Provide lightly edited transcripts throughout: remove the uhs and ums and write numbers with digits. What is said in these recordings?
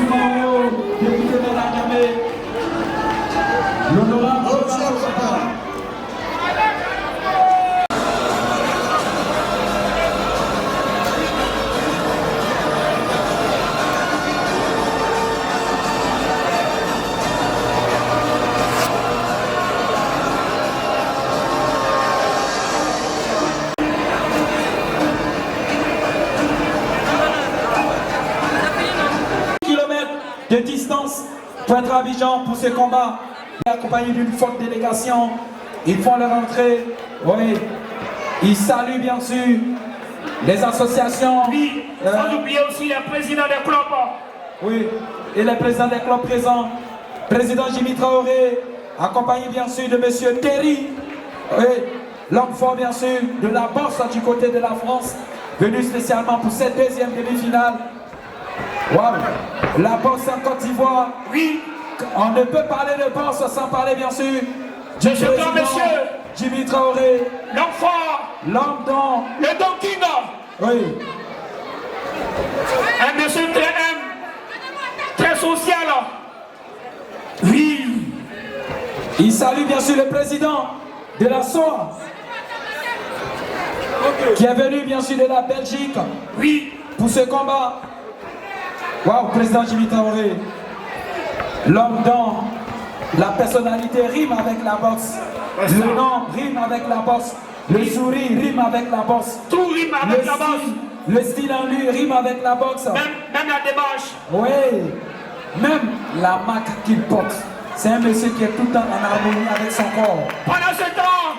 Mao, député de la Djamé, l'honorable Fofana. De distance pour être à Abidjan pour ce combat, accompagné d'une forte délégation. Ils font leur entrée. Oui, ils saluent bien sûr les associations. Oui, sans oublier aussi les présidents des clubs. Oui, et les présidents des clubs présents. Président Jimmy Traoré, accompagné bien sûr de monsieur Terry. Oui, l'homme fort bien sûr de la bourse du côté de la France, venu spécialement pour cette deuxième demi-finale. Wow. La boxe en Côte d'Ivoire. Oui. On ne peut parler de boxe sans parler bien sûr du président Jimmy Traoré. L'homme fort. L'homme don. Le Don King. Oui. Un monsieur très social. Oui. Il salue bien sûr le président de la SOA. Qui est venu bien sûr de la Belgique. Oui. Pour ce combat. Waouh, président Jimmy Traoré. L'homme dont la personnalité rime avec la boxe. Le nom rime avec la boxe. Le sourire rime avec la boxe. Tout rime avec la boxe. Le style en lui rime avec la boxe. Même la démarche. Oui. Même la marque qu'il porte. C'est un monsieur qui est tout le temps en harmonie avec son corps. Pendant ce temps,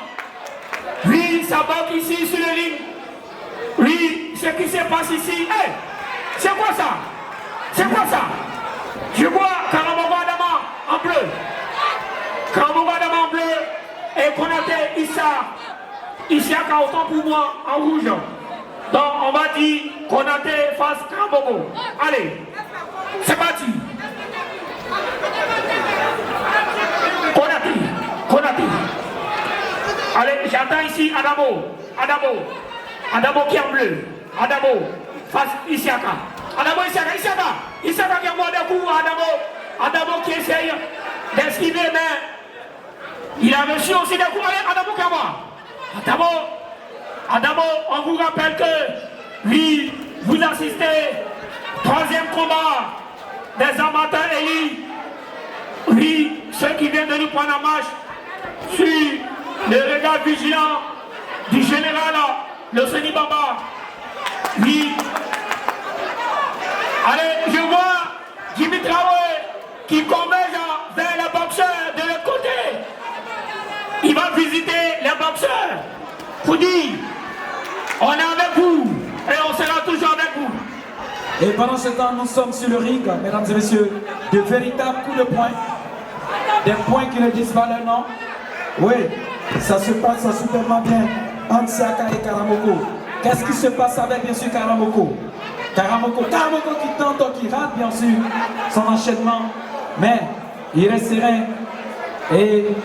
oui, ça boxe ici sur le ring. Oui, ce qui se passe ici. Hey, c'est quoi ça? C'est quoi ça? Je vois Karamogo Adama en bleu. Karamogo Adama en bleu. Et Konaté Isiaka autant pour moi en rouge. Donc on va dire Konaté face Karamogo. Allez, c'est parti. Konaté. Allez, j'entends ici Adamo qui est en bleu. Adamo face Isiaka. Adamo Isiaka qui envoie des coups à Adamo qui essaye d'esquiver, mais il a reçu aussi des coups. Allez, Adamo qui envoie. Adamo, on vous rappelle que oui, vous assistez troisième combat des amateurs élites. Oui, ceux qui viennent de nous prendre en marche sur le regard vigilant du général le Seni Baba. Oui. Allez, je vois Jimmy Traoré qui converge vers les boxeurs de l'autre côté. Il va visiter les boxeurs pour dire, on est avec vous et on sera toujours avec vous. Et pendant ce temps, nous sommes sur le ring, mesdames et messieurs, de véritables coups de poing, des points qui ne disent pas leur nom. Oui, ça se passe superbement bien entre Siaka et Karamoko. Qu'est-ce qui se passe avec bien sûr Karamoko qui tente, qui rate bien sûr son enchaînement, mais il reste serein et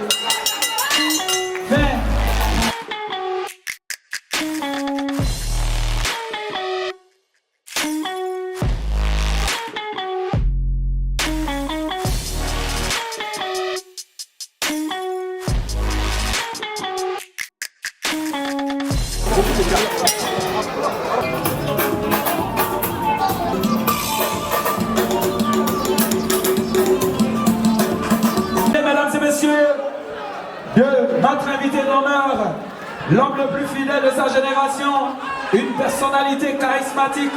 fin. Notre invité d'honneur, l'homme le plus fidèle de sa génération, une personnalité charismatique,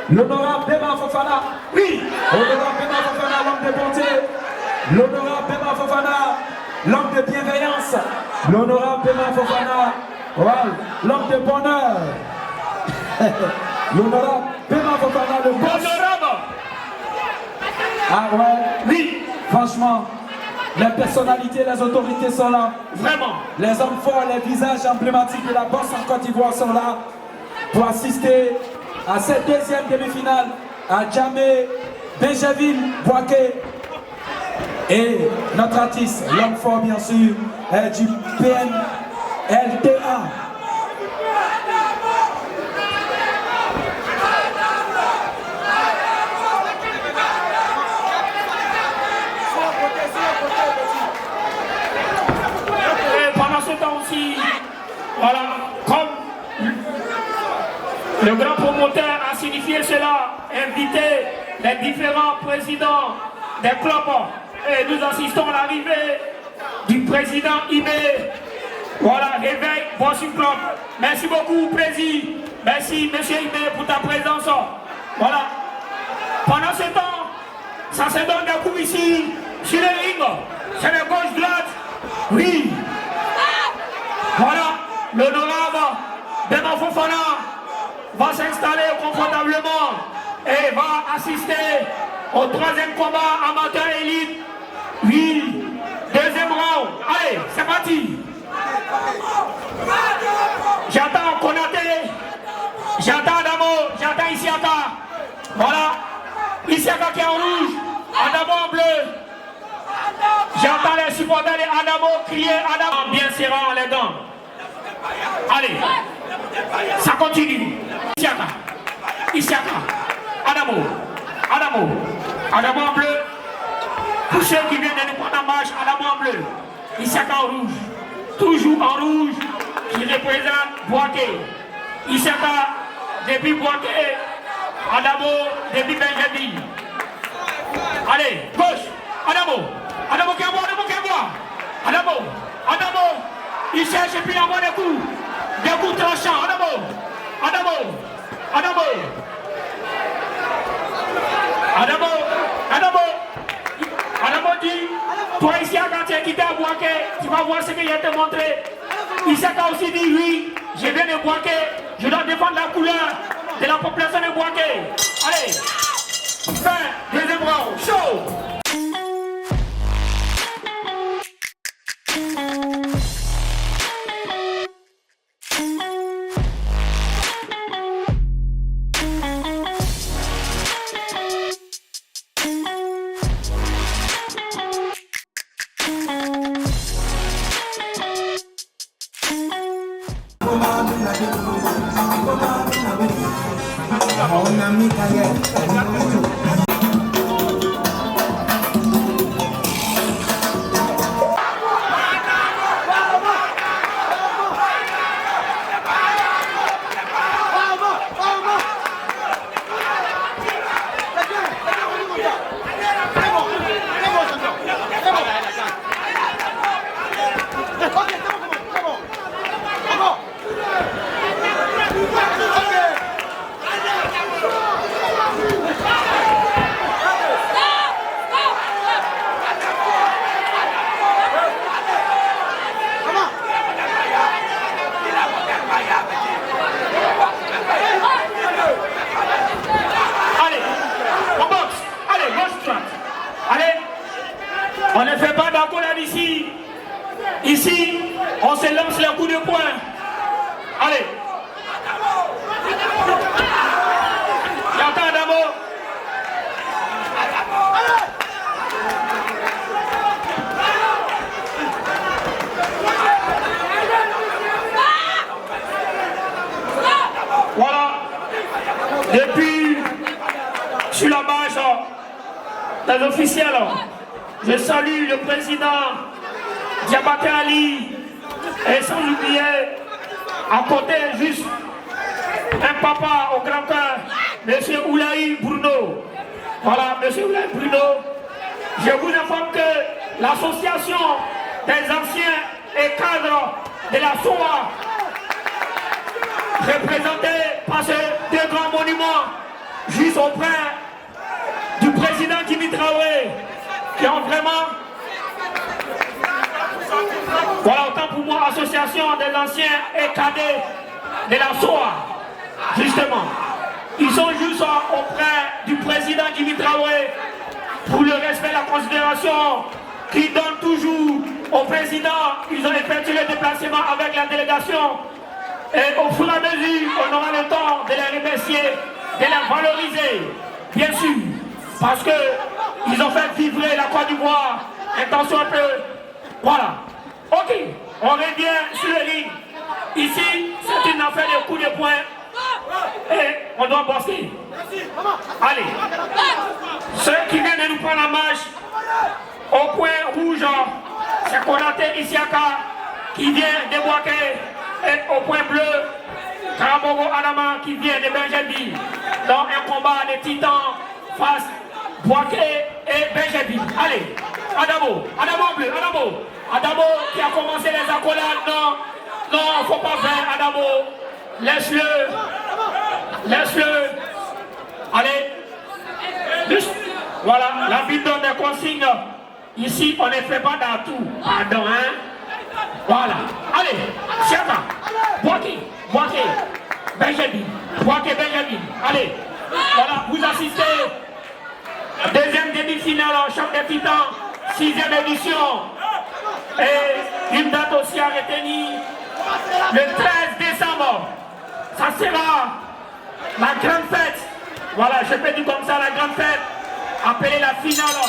l'honorable Bema Fofana. Oui. L'honorable Bema Fofana, l'homme de bonté. L'honorable Bema Fofana, l'homme de bienveillance. L'honorable Bema Fofana, wow, l'homme de bonheur. L'honorable Bema Fofana, le boss. Honorable. Ah ouais. Oui. Franchement. Les personnalités, les autorités sont là. Vraiment. Les hommes forts, les visages emblématiques de la boxe en Côte d'Ivoire sont là pour assister à cette deuxième demi-finale à Djamé, Benjaville, Boaké et notre artiste, l'homme fort bien sûr, du PNLTA. aussi, voilà, comme le grand promoteur a signifié cela, inviter les différents présidents des clubs. Et nous assistons à l'arrivée du président Ibé. Voilà, réveil, Boissy Club. Merci beaucoup, président. Merci, monsieur Ibé, pour ta présence. Voilà. Pendant ce temps, ça se donne des coups ici, sur le ring. C'est le gauche-droite. Oui. Voilà, l'honorable Bema Fofana va s'installer confortablement et va assister au troisième combat amateur élite. Oui, deuxième round. Allez, c'est parti. J'attends Konaté, j'attends Adamo, j'attends Isiaka. Voilà, Isiaka qui est en rouge, Adamo en bleu. J'entends les supporters de Adamo crier Adamo. Bien serrant les dents. Allez, ça continue. Isiaka, Isiaka, Adamo, Adamo, Adamo en bleu. Pour ceux qui viennent de nous prendre en marche, Adamo en bleu. Isiaka en rouge. Toujours en rouge, qui représente Boaké. Isiaka depuis Boaké, Adamo depuis Benjamin. Allez, gauche, Adamo, Adamo qui envoie, Adamo qui envoie. Adamo, Adamo, il cherche et puis il envoie des coups tranchants. Adamo, Adamo, Adamo, Adamo, Adamo, Adamo dit, toi ici quand tu es quitté à Boaké, tu vas voir ce qu'il a te montré. Isiaka aussi dit oui, je viens de Boaké, je dois défendre la couleur de la population de Boaké. Allez, fin, deuxième round, chaud. On ne fait pas d'accolade ici. Ici, on se lance les coups de poing. Allez. J'entends Adamo. Voilà. Depuis, sur la marche des officiels, je salue le président Diabaté Ali et sans oublier à côté juste un papa au grand cœur, M. Oulaï Bruno. Voilà, M. Oulaï Bruno. Je vous informe que l'association des anciens et cadres de la SOA, représentée par ces deux grands monuments, juste auprès du président Jimmy Traoré, qui ont vraiment, voilà, autant pour moi, association des anciens et cadets de la SOA, justement. Ils sont juste auprès du président Jimmy Traoré pour le respect et la considération qu'ils donnent toujours au président. Ils ont effectué le déplacement avec la délégation et au fur et à mesure, on aura le temps de les remercier, de les valoriser, bien sûr, parce qu'ils ont fait vibrer la Côte d'Ivoire. Attention un peu. Voilà. Ok, on revient sur le ring. Ici, c'est une affaire de coups de poing. Et on doit bosser. Allez. Ceux qui viennent de nous prendre la marche, au point rouge, c'est Konaté Isiaka. qui vient de Boaké et au point bleu, Karamogo Adama qui vient de Benjamin dans un combat de titans face Boaké et Benjamin. Allez, Adamo bleu, Adamo qui a commencé les accolades. Non, faut pas faire Adamo. Laisse-le. Allez. Voilà, la ville donne des consignes. Ici, on ne fait pas d'atout. Pardon, hein. Voilà. Allez, Chaka. Boaké, Benjamin. Allez. Voilà, vous assistez. Deuxième demi-finale en champ des titans. 6e édition. Et une date aussi à retenir. Le 13 décembre. Ça sera la grande fête. Voilà, je peux dire comme ça, la grande fête. Appelez la finale.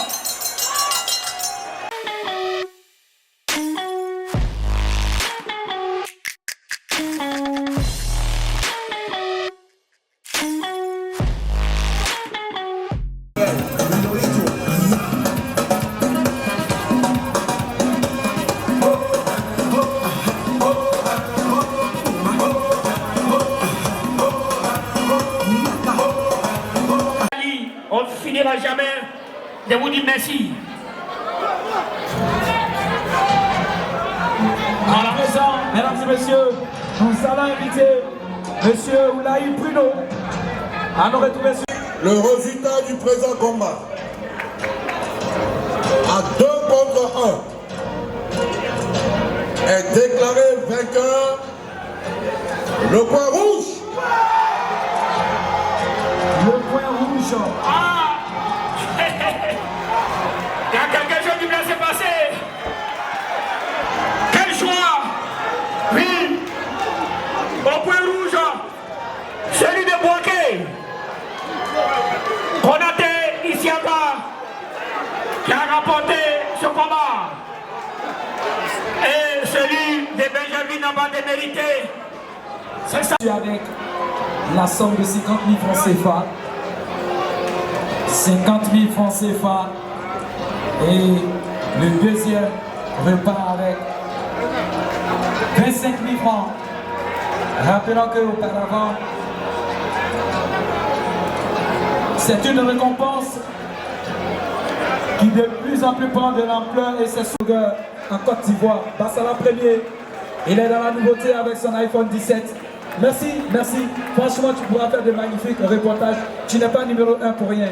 On ne finira jamais de vous dire merci. À présent, mesdames et messieurs, nous allons inviter M. Oulaï Bruno à nous retrouver sur le résultat du présent combat. À 2 contre 1 est déclaré vainqueur le point rouge. le point rouge. Ah il y a quelque chose qui vient se passer. Quel choix. Oui. Au point rouge, celui de Boaké. Konaté Isiaka qui a rapporté ce combat. Et celui de Benjamin n'a pas démérité. C'est ça. Avec la somme de 50 000 francs CFA. 50 000 francs CFA. Et le deuxième repart avec 25 000 francs. Rappelons qu'auparavant, c'est une récompense qui de plus en plus prend de l'ampleur et c'est souvent en Côte d'Ivoire. Bassala premier, il est dans la nouveauté avec son iPhone 17. Merci, merci. Franchement, tu pourras faire de magnifiques reportages. Tu n'es pas numéro 1 pour rien.